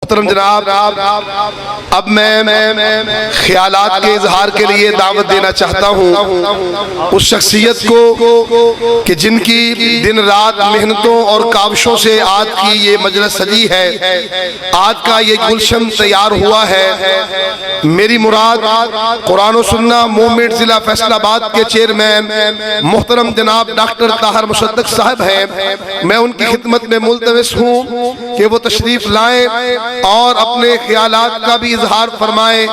मोहतरम जनाब, अब मैं ख्यालात के इजहार के लिए दावत देना चाहता हूँ उस शख्सियत को कि जिनकी दिन रात मेहनतों और काविशों से आज की ये मजलिस सजी है, आज का ये गुलशन तैयार हुआ है। मेरी मुराद कुरान और सुन्ना मूवमेंट जिला फैसलाबाद के चेयरमैन मोहतरम जनाब डॉक्टर ताहिर मुसद्दक साहब हैं। मैं उनकी खिदमत में मुल्तमिस हूँ कि वो तशरीफ लाएं और अपने ख्यालात का भी इजहार फरमाएं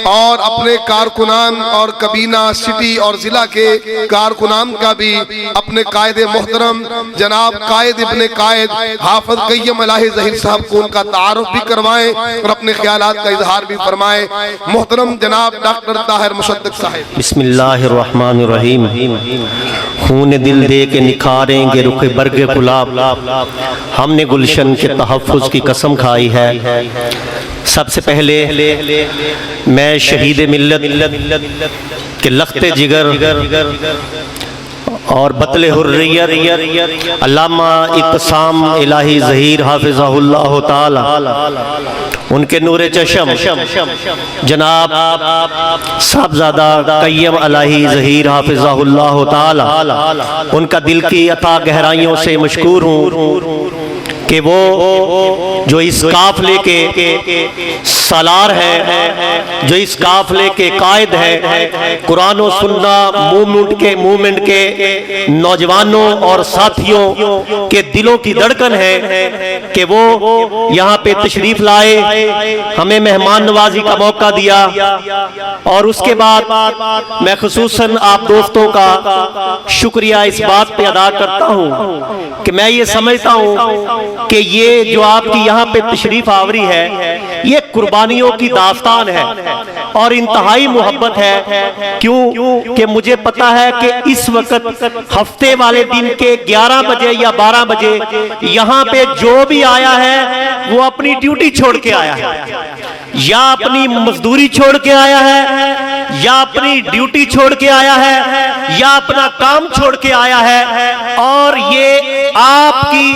और अपने कारकुनान और कबीना सिटी और जिला के कारकुनान का भी अपने कायदे मोहतरम जनाब कायद इब्ने कायद हाफिज कय्यम अलाही ज़हीर साहब को उनका तारुफ भी करवाएं और अपने ख्यालात का इजहार भी फरमाएं। मोहतरम जनाब डॉक्टर ताहिर मुसद्दक साहब। बिस्मिल्लाहिर्रहमानिर्रहीम। खून दिल दे के निखारेंगे रुख बरगे गुलाब, हमने गुलशन के तहफ़्फ़ुज़ की कसम खाई है। सबसे पहले मैं शहीद मिल्लत के लख्ते जिगर और बतले हुर्रियत अल्लामा इत्तसाम इलाही ज़हीर हाफ़िज़हुल्लाह ताला, उनके नूरे चशम जनाब साहबज़ादा कय्यम अलाही ज़हीर हाफ़िज़हुल्लाह ताला, उनका दिल की अता गहराइयों से मशकूर हूँ कि वो जो इस काफले के सालार है, जो इस काफले के कायद है, कुरान और सुन्ना मूवमेंट के नौजवानों और साथियों के दिलों की धड़कन है कि वो यहाँ पे तशरीफ लाए, हमें मेहमान नवाजी का मौका दिया। और उसके बाद मैं खुसूसन आप दोस्तों का शुक्रिया इस बात पे अदा करता हूँ कि मैं ये समझता हूँ कि ये जो आपकी यहाँ पे तशरीफ आवरी है ये कुर्बानियों की दास्तान है और इंतहाई मोहब्बत है। क्यों कि मुझे पता है कि इस वक्त हफ्ते वाले दिन के 11 बजे या 12 बजे यहाँ पे जो भी आया है वो अपनी ड्यूटी छोड़ के आया है, या अपनी मजदूरी छोड़ के आया है, या अपनी ड्यूटी छोड़ के आया है, या अपना काम छोड़ के आया है। और ये आपकी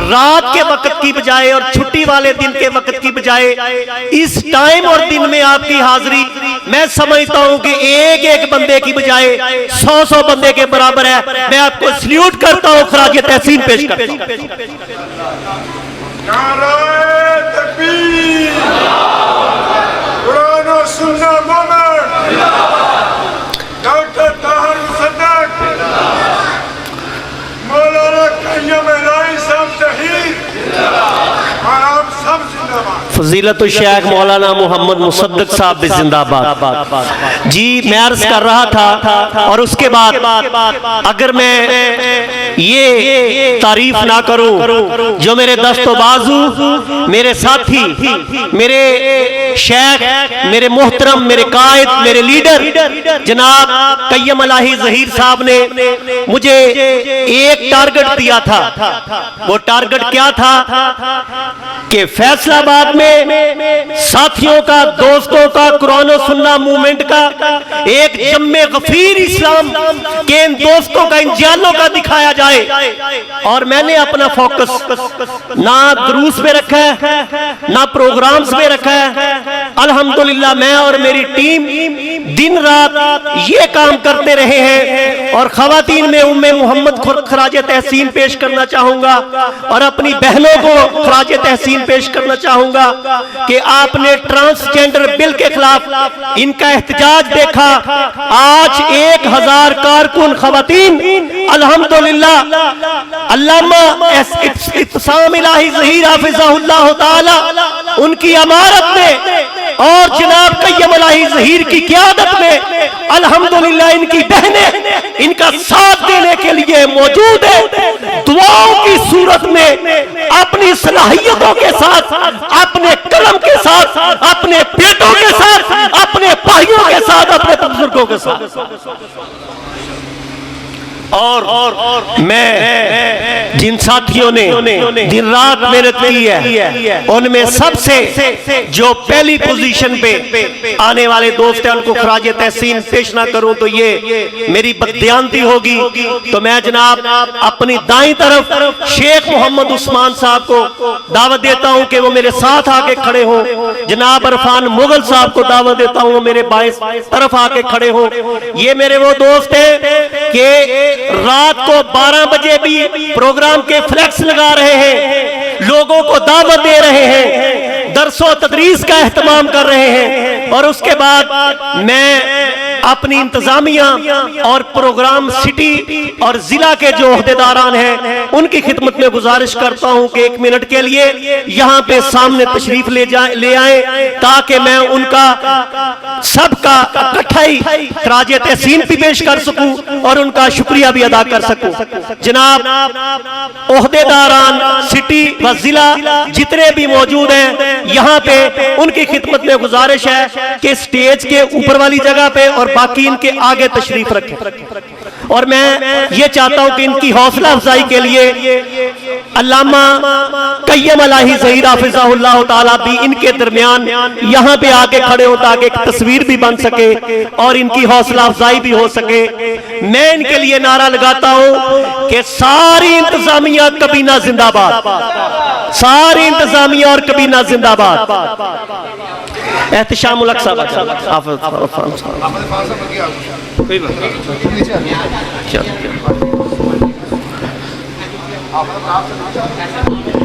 रात के वक्त की बजाय और छुट्टी वाले दिन के वक्त की बजाय इस टाइम और दिन में आपकी हाजिरी मैं समझता हूं कि एक एक बंदे की बजाय 100 बंदे के बराबर है। मैं आपको सल्यूट करता हूं, खराज तहसीन पेश करता हूं। डॉक्टर ताहिर मुसद्दक, मौलाना कय्यम अलाही साहब शहीद और आप सब जिंदाबाद। फजीलत शेख मौलाना मोहम्मद मुसद्दक साहब भी जिंदाबाद। जी मैं अर्ज कर रहा था और उसके बाद अगर मैं ये तारीफ ना करूं जो मेरे दस्तो बाजू, मेरे साथी, मेरे शेख, मेरे मोहतरम, मेरे कायद, मेरे लीडर जनाब कय्यम अलाही ज़हीर साहब ने मुझे एक टारगेट दिया था। वो टारगेट क्या था कि फैसलाबाद में साथियों का, दोस्तों का, कुरान और सुन्ना मूवमेंट का एक जम्मे गफीर इस्लाम के इन दोस्तों का, इन जालों का दिखाया जाए। और मैंने अपना फोकस ना दुरूस पे रखा है, ना प्रोग्राम्स पे रखा है। अल्हम्दुलिल्लाह मैं और मेरी टीम दिन रात ये काम करते रहे हैं। और खवातीन में उम्मे मोहम्मद को खराज तहसीन पेश करना चाहूंगा और अपनी बहनों को खराज तहसीन पेश करना चाहूंगा कि आपने ट्रांसजेंडर बिल के खिलाफ इनका एहतजाज देखा। आज 1000 कारकुन खवातीन अल्हम्दुलिल्लाह अल्लामा इत्तसाम इलाही ज़हीर हाफ़िज़हुल्लाह ताला उनकी अमारत में और जनाब कय्यम अलाही ज़हीर की क़यादत में अल्हम्दुलिल्लाह इनकी बहनें इनका साथ देने के लिए मौजूद है। दुआओं की सूरत में अपनी सलाहियतों के साथ, अपने कलम के साथ, अपने बेटों के साथ, अपने भाइयों के साथ, अपने बुजुर्गों के साथ। और मैं जिन साथियों ने दिन रात मेहनत की है उनमें सबसे जो पहली पोजीशन पे आने वाले दोस्त हैं उनको खराज तहसीन पेश ना करूं तो ये मेरी बददियानती होगी। तो मैं जनाब अपनी दाईं तरफ शेख मोहम्मद उस्मान साहब को दावत देता हूं कि वो मेरे साथ आके खड़े हों। जनाब इरफान मुगल साहब को दावत देता हूं वो मेरे बाएं तरफ आके खड़े हों। ये मेरे वो दोस्त हैं कि रात को 12 बजे भी प्रोग्राम के फ्लैक्स लगा रहे हैं, लोगों को दावत दे रहे हैं, दरसो तदरीस का एहतमाम कर रहे हैं। और उसके बाद मैं अपनी इंतजामिया और प्रोग्राम सिटी और जिला के जो ओहदेदारान हैं उनकी खिदमत में गुजारिश करता हूं कि 1 मिनट के लिए यहां पे सामने तशरीफ ले आए ताकि मैं उनका सबका इकट्ठाई खराज तहसीन भी पेश कर सकूं और उनका शुक्रिया भी अदा कर सकूं। जनाब ओहदेदारान सिटी व जिला जितने भी मौजूद हैं यहां पे उनकी खिदमत में गुजारिश है कि स्टेज के ऊपर वाली जगह पे और बाकी इनके आगे तशरीफ रखें। और मैं ये चाहता हूं कि इनकी हौसला अफजाई के लिए अल्लामा कय्यम अलही ज़हीर हाफिज़हुल्लाह ताला भी इनके दरमियान यहां पे आके खड़े हो ताकि एक तस्वीर भी बन सके और इनकी हौसला अफजाई भी हो सके। मैं इनके लिए नारा लगाता हूं कि सारी इंतजामिया कबीना जिंदाबाद, सारी इंतजामिया और कबीना जिंदाबाद। एहतशामुल हक साहब